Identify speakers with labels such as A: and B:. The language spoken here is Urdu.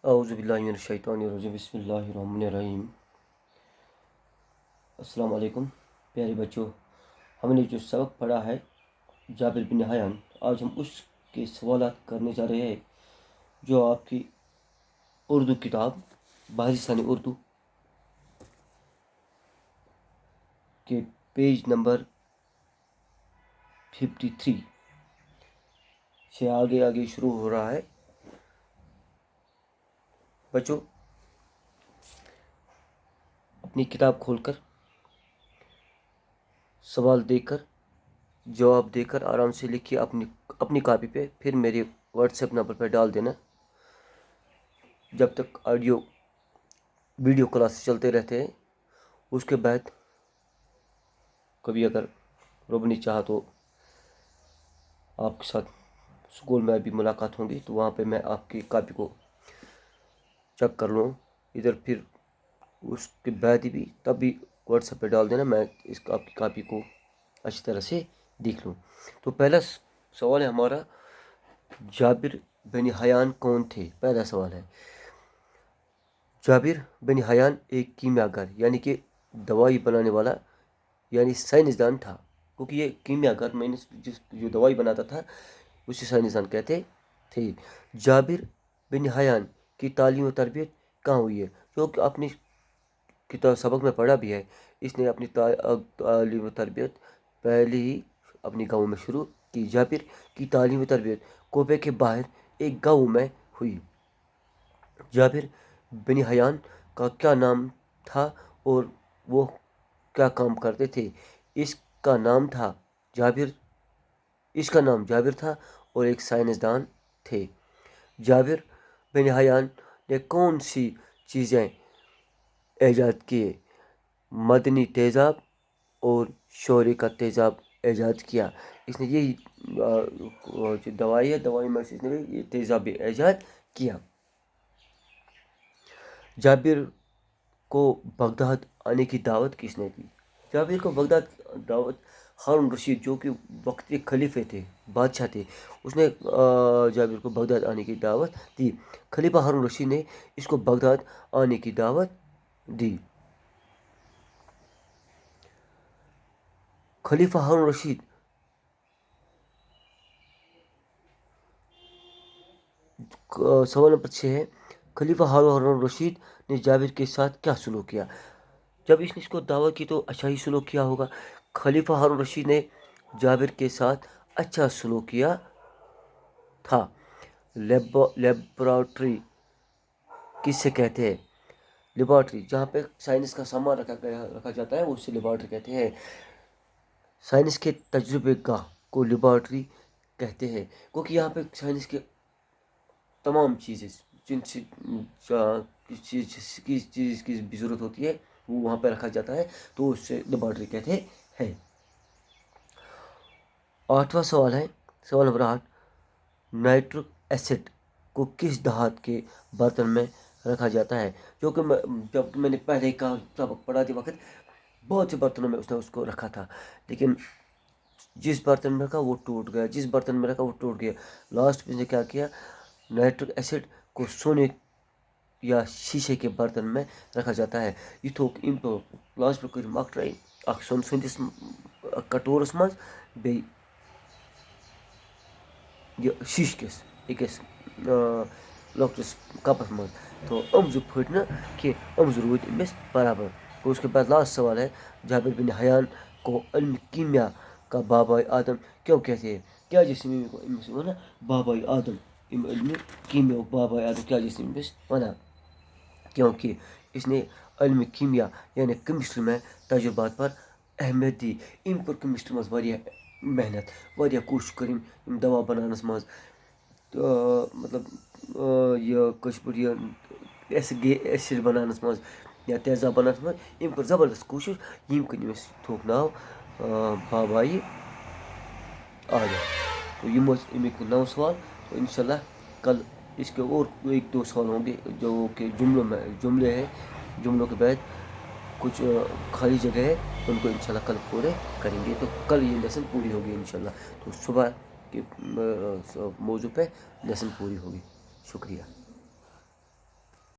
A: اعوذ باللہ من الشیطان الرجیم بسم اللہ الرحمن الرحیم۔ السلام علیکم پیارے بچوں، ہم نے جو سبق پڑھا ہے جابر بن حیان، آج ہم اس کے سوالات کرنے جا رہے ہیں جو آپ کی اردو کتاب بحری ثانی اردو کے پیج نمبر 53 سے آگے شروع ہو رہا ہے۔ بچوں، اپنی کتاب کھول کر سوال دے کر جواب دے کر آرام سے لکھیے اپنی کاپی پہ، پھر میرے واٹس ایپ نمبر پہ ڈال دینا۔ جب تک ویڈیو کلاس چلتے رہتے ہیں، اس کے بعد کبھی اگر رب نے چاہا تو آپ کے ساتھ اسکول میں بھی ملاقات ہوں گی، تو وہاں پہ میں آپ کی کاپی کو چیک کر لوں ادھر، پھر اس کے بعد بھی تب بھی واٹس ایپ پہ ڈال دینا، میں آپ کی کاپی کو اچھی طرح سے دیکھ لوں۔ تو پہلا سوال ہے ہمارا، جابر بن حیان کون تھے؟ پہلا سوال ہے، جابر بن حیان ایک کیمیا گر یعنی کہ دوائی بنانے والا یعنی سائنسدان تھا، کیونکہ یہ کیمیا گر جو دوائی بناتا تھا اسے سائنسدان کہتے تھے۔ جابر بن حیان کی تعلیم و تربیت کہاں ہوئی ہے؟ جو کہ اپنی کتاب سبق میں پڑھا بھی ہے، اس نے اپنی تعلیم و تربیت پہلے ہی اپنی گاؤں میں شروع کی۔ جابر کی تعلیم و تربیت کوفے کے باہر ایک گاؤں میں ہوئی۔ جابر بن حیان کا کیا نام تھا اور وہ کیا کام کرتے تھے؟ اس کا نام جابر تھا اور ایک سائنسدان تھے۔ جابر بن حیان نے کون سی چیزیں ایجاد کیے؟ مدنی تیزاب اور شورے کا تیزاب ایجاد کیا۔ اس نے یہی دوائی میں سے اس نے یہ تیزاب بھی ایجاد کیا۔ جابر کو بغداد آنے کی دعوت کس نے دی؟ جابر کو بغداد دعوت ہارون رشید، جو کہ وقت کے خلیفے تھے، بادشاہ تھے، اس نے جابر کو بغداد آنے کی دعوت دی۔ خلیفہ ہارون رشید نے اس کو بغداد آنے کی دعوت دی۔ خلیفہ ہارون رشید سوال نمبر 6 ہے، خلیفہ ہارون رشید نے جابر کے ساتھ کیا سلوک کیا؟ جب اس نے اس کو دعوت کی تو اچھا ہی سلوک کیا ہوگا۔ خلیفہ ہارون رشید نے جابر کے ساتھ اچھا سلوک کیا تھا۔ لیبارٹری کس سے کہتے ہیں؟ لیبارٹری جہاں پہ سائنس کا سامان رکھا جاتا ہے اسے لیبارٹری کہتے ہیں۔ سائنس کے تجربے گاہ کو لیبارٹری کہتے ہیں، کیونکہ یہاں پہ سائنس کے تمام چیزیں کس چیز کی بھی ضرورت ہوتی ہے وہ وہاں پہ رکھا جاتا ہے، تو اس سے لیبارٹری کہتے ہیں۔ 8واں سوال ہے، سوال نمبر 8، نائٹرک ایسڈ کو کس دھات کے برتن میں رکھا جاتا ہے؟ جو کہ جب میں نے پہلے کا سبق پڑھاتے وقت بہت سے برتنوں میں اس نے اس کو رکھا تھا، لیکن جس برتن میں رکھا وہ ٹوٹ گیا۔ لاسٹ میں نے کیا کیا، نائٹرک ایسڈ کو سونے یا شیشے کے برتن میں رکھا جاتا ہے۔ یہ تھوک لاسٹ میں کریم اکھ ٹرائی اکھ سندس کٹورس مز بی یہ شیش کس اکس لوکٹس کپس مز، تو زٕ پھٹ نا کہ زٕ روٗدۍ أمِس برابر۔ تو اس کے بعد لاسٹ سوال ہے، جابر بن حیان کو علم کیمیا کا بابائے آدم کیوں کہتے ہیں؟ کیا جیسے امس ونان بابائے آدم، علم کیمیا بابائے آدم کیا جیسے امس ونان، کیونکہ اس نے علم کیمیا یعنی کیمسٹری میں تجربات پر اہمیت دی۔ ام کور کیمسٹری مز واریاہ محنت، واریاہ کوشش کرم دوا بنانس مز، مطلب یہ کٲشِر پٲٹھۍ یہ ایسڈ بنانس مز یا تیزاب بنانس مز ام کور زبردست کوشش، یم کن امس تھوک ناو بابائے آدم۔ تو یہ امیک 9 سوال، تو انشاءاللہ کل اس کے اور 1-2 سوال ہوں گے جو کہ جملے ہیں، جملوں کے بعد کچھ خالی جگہ ہے، ان کو انشاءاللہ کل پورے کریں گے۔ تو کل یہ لیسن پوری ہوگی انشاءاللہ، تو صبح کے موضوع پہ لیسن پوری ہوگی۔ شکریہ۔